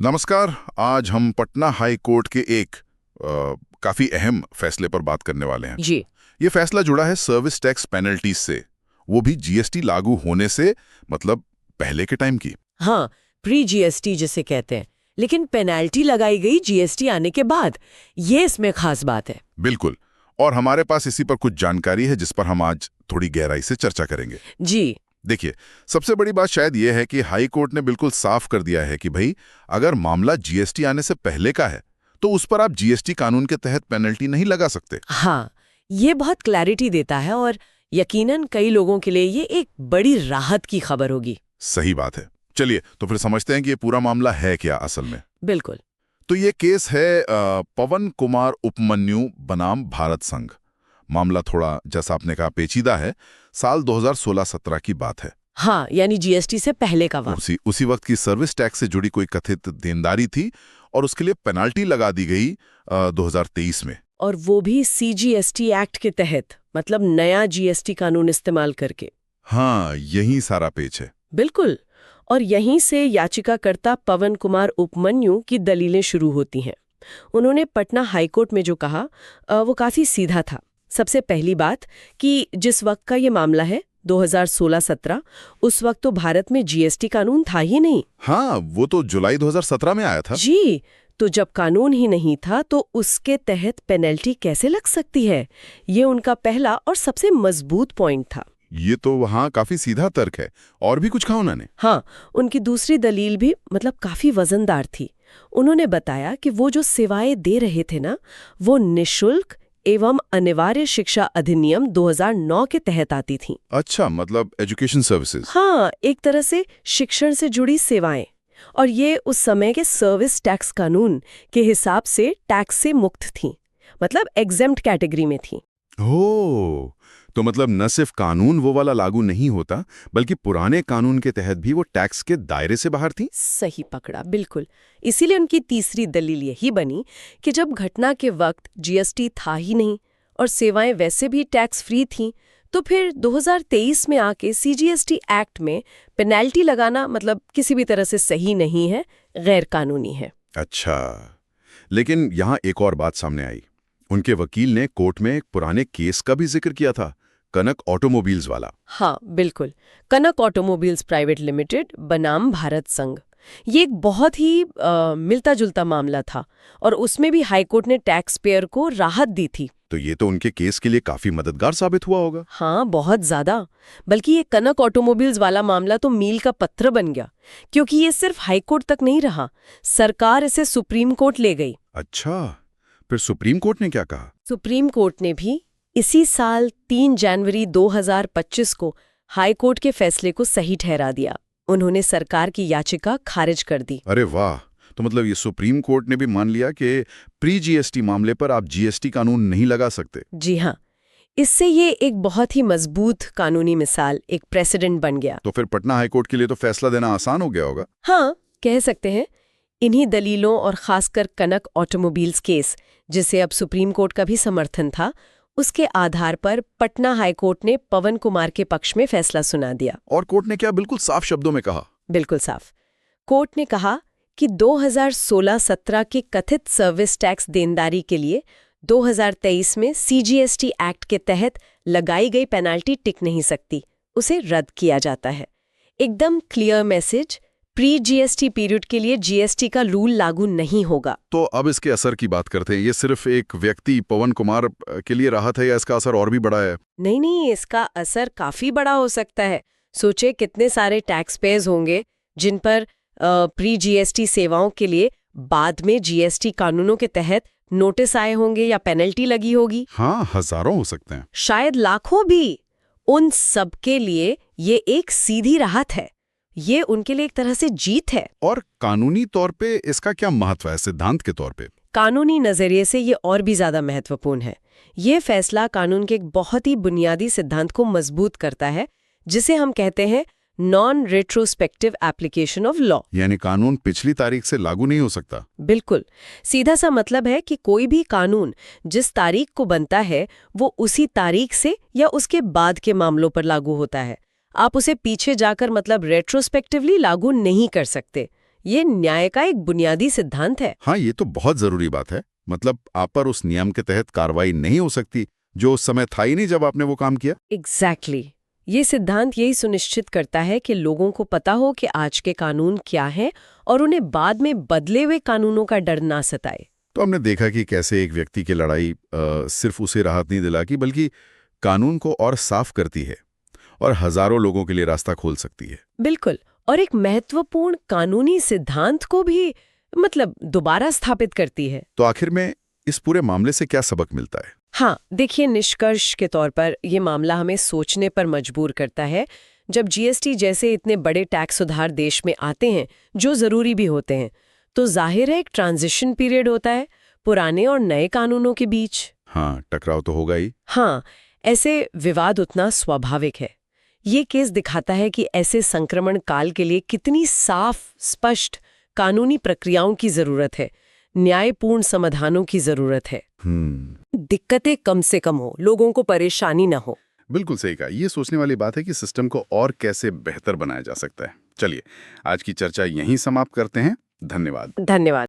नमस्कार। आज हम पटना हाई कोर्ट के एक काफी अहम फैसले पर बात करने वाले हैं। जी। ये फैसला जुड़ा है सर्विस टैक्स पेनल्टीज से, वो भी जीएसटी लागू होने से, मतलब पहले के टाइम की। हाँ, प्री जीएसटी जिसे कहते हैं, लेकिन पेनाल्टी लगाई गई जीएसटी आने के बाद। ये इसमें खास बात है। बिल्कुल। और हमारे पास इसी पर कुछ जानकारी है जिस पर हम आज थोड़ी गहराई से चर्चा करेंगे। जी। देखिए, सबसे बड़ी बात शायद यह है कि हाई कोर्ट ने बिल्कुल साफ कर दिया है कि भाई, अगर मामला जीएसटी आने से पहले का है तो उस पर आप जीएसटी कानून के तहत पेनल्टी नहीं लगा सकते। हाँ, ये बहुत क्लैरिटी देता है और यकीनन कई लोगों के लिए ये एक बड़ी राहत की खबर होगी। सही बात है। चलिए तो फिर समझते हैं कि ये पूरा मामला है क्या असल में। बिल्कुल। तो ये केस है पवन कुमार उपमन्यु बनाम भारत संघ। मामला थोड़ा, जैसा आपने कहा, पेचीदा है। साल 2016-17 की बात है। हाँ, यानी जीएसटी से पहले का वक्त। उसी वक्त की सर्विस टैक्स से जुड़ी कोई कथित देनदारी थी और उसके लिए पेनाल्टी लगा दी गई 2023 में। और वो भी सीजीएसटी एक्ट के तहत, मतलब नया जीएसटी कानून इस्तेमाल करके। हाँ, यही सारा पेच है। बिल्कुल। और यहीं से याचिकाकर्ता पवन कुमार उपमन्यु की दलीलें शुरू होती हैं। उन्होंने पटना हाईकोर्ट में जो कहा वो काफी सीधा था। सबसे पहली बात कि जिस वक्त का ये मामला है 2016-17, उस वक्त तो भारत में जीएसटी कानून था ही नहीं। हाँ, वो तो जुलाई 2017 में आया था। जी। तो जब कानून ही नहीं था तो उसके तहत पेनल्टी कैसे लग सकती है? ये उनका पहला और सबसे मजबूत पॉइंट था। ये तो वहाँ काफी सीधा तर्क है। और भी कुछ कहा उन्होंने? हाँ, उनकी दूसरी दलील भी मतलब काफी वजनदार थी। उन्होंने बताया कि वो जो सेवाएं दे रहे थे ना, वो निःशुल्क एवं अनिवार्य शिक्षा अधिनियम 2009 के तहत आती थीं। अच्छा, मतलब एजुकेशन सर्विसेज। हाँ, एक तरह से शिक्षण से जुड़ी सेवाएं। और ये उस समय के सर्विस टैक्स कानून के हिसाब से टैक्स से मुक्त थीं, मतलब एग्जेम्प्ट कैटेगरी में थीं। हो, तो मतलब न सिर्फ कानून वो वाला लागू नहीं होता, बल्कि पुराने कानून के तहत भी वो टैक्स के दायरे से बाहर थी। सही पकड़ा, बिल्कुल। इसीलिए उनकी तीसरी दलील यही बनी कि जब घटना के वक्त जीएसटी था ही नहीं और सेवाएं वैसे भी टैक्स फ्री थीं, तो फिर 2023 में आके सीजीएसटी एक्ट में पेनल्टी लगाना मतलब किसी भी तरह से सही नहीं है, गैर कानूनी है। अच्छा, लेकिन यहाँ एक और बात सामने आई। उनके वकील ने कोर्ट में एक पुराने केस का भी जिक्र किया था, कनक ऑटोमोबाइल्स वाला। हाँ, बिल्कुल। कनक ऑटोमोबाइल्स प्राइवेट लिमिटेड बनाम भारत संघ। ये एक बहुत ही मिलता जुलता मामला था और उसमें भी हाईकोर्ट ने टैक्स पेयर को राहत दी थी। तो ये तो उनके केस के लिए काफी मददगार साबित हुआ होगा। हाँ, बहुत ज्यादा। बल्कि ये कनक ऑटोमोबाइल्स वाला मामला तो मील का पत्थर बन गया, क्योंकि ये सिर्फ हाईकोर्ट तक नहीं रहा, सरकार इसे सुप्रीम कोर्ट ले गई। अच्छा, फिर सुप्रीम कोर्ट ने क्या कहा? सुप्रीम कोर्ट ने भी इसी साल 3 जनवरी 2025 को हाईकोर्ट के फैसले को सही ठहरा दिया। उन्होंने सरकार की याचिका खारिज कर दी। अरे वाह! तो मतलब ये सुप्रीम कोर्ट ने भी मान लिया कि प्री जीएसटी मामले पर आप जीएसटी कानून नहीं लगा सकते। जी हाँ, इससे ये एक बहुत ही मजबूत कानूनी मिसाल, एक प्रेसिडेंट बन गया। तो फिर पटना हाईकोर्ट के लिए तो फैसला देना आसान हो गया होगा। हाँ, कह सकते हैं। इन्हीं दलीलों और खासकर कनक ऑटोमोबाइल्स केस, जिसे अब सुप्रीम कोर्ट का भी समर्थन था, उसके आधार पर पटना हाईकोर्ट ने पवन कुमार के पक्ष में फैसला सुना दिया। और कोर्ट ने क्या बिल्कुल साफ शब्दों में कहा? बिल्कुल साफ। कोर्ट ने कहा कि 2016-17 के कथित सर्विस टैक्स देनदारी के लिए 2023 में सीजीएसटी एक्ट के तहत लगाई गई पेनाल्टी टिक नहीं सकती, उसे रद्द किया जाता है। एकदम clear message, pre GST period के लिए जीएसटी का रूल लागू नहीं होगा। तो अब इसके असर की बात करते हैं। ये सिर्फ एक व्यक्ति पवन कुमार के लिए राहत है या इसका असर और भी बड़ा है? नहीं, इसका असर काफी बड़ा हो सकता है। सोचे कितने सारे टैक्स पेयर्स होंगे जिन पर प्री जीएसटी सेवाओं के लिए बाद में जीएसटी कानूनों के तहत नोटिस आए होंगे या पेनल्टी लगी होगी। हाँ, हजारों हो सकते हैं, शायद लाखों भी। उन सब के लिए ये एक सीधी राहत है। ये उनके लिए एक तरह से जीत है। और कानूनी तौर पे इसका क्या महत्व है, सिद्धांत के तौर पे? कानूनी नजरिए से ये और भी ज्यादा महत्वपूर्ण है। ये फैसला कानून के एक बहुत ही बुनियादी सिद्धांत को मजबूत करता है, जिसे हम कहते हैं non retrospective application of law. यानी कानून पिछली तारीख से लागू नहीं हो सकता। बिल्कुल। सीधा सा मतलब है कि कोई भी कानून जिस तारीख को बनता है वो उसी तारीख से या उसके बाद के मामलों पर लागू होता है। आप उसे पीछे जाकर मतलब रेट्रोस्पेक्टिवली लागू नहीं कर सकते। ये न्याय का एक बुनियादी सिद्धांत है। हाँ, ये तो बहुत जरूरी बात है। मतलब आप पर उस नियम के तहत कार्रवाई नहीं हो सकती जो उस समय था ही नहीं जब आपने वो काम किया। एग्जैक्टली ये सिद्धांत यही सुनिश्चित करता है कि लोगों को पता हो कि आज के कानून क्या हैं और उन्हें बाद में बदले हुए कानूनों का डर ना सताए। तो हमने देखा कि कैसे एक व्यक्ति की लड़ाई सिर्फ उसे राहत नहीं दिलाती बल्कि कानून को और साफ करती है और हजारों लोगों के लिए रास्ता खोल सकती है। बिल्कुल, और एक महत्वपूर्ण कानूनी सिद्धांत को भी दोबारा स्थापित करती है। तो आखिर में इस पूरे मामले से क्या सबक मिलता है? हाँ, देखिए, निष्कर्ष के तौर पर ये मामला हमें सोचने पर मजबूर करता है। जब जीएसटी जैसे इतने बड़े टैक्स सुधार देश में आते हैं, जो जरूरी भी होते हैं, तो जाहिर है एक ट्रांजिशन पीरियड होता है पुराने और नए कानूनों के बीच। हाँ, टकराव तो होगा ही। हाँ, ऐसे विवाद उतना स्वाभाविक है। ये केस दिखाता है कि ऐसे संक्रमण काल के लिए कितनी साफ, स्पष्ट कानूनी प्रक्रियाओं की जरूरत है, न्यायपूर्ण समाधानों की जरूरत है। दिक्कतें कम से कम हो, लोगों को परेशानी न हो। बिल्कुल सही कहा। ये सोचने वाली बात है कि सिस्टम को और कैसे बेहतर बनाया जा सकता है। चलिए, आज की चर्चा यहीं समाप्त करते हैं। धन्यवाद। धन्यवाद।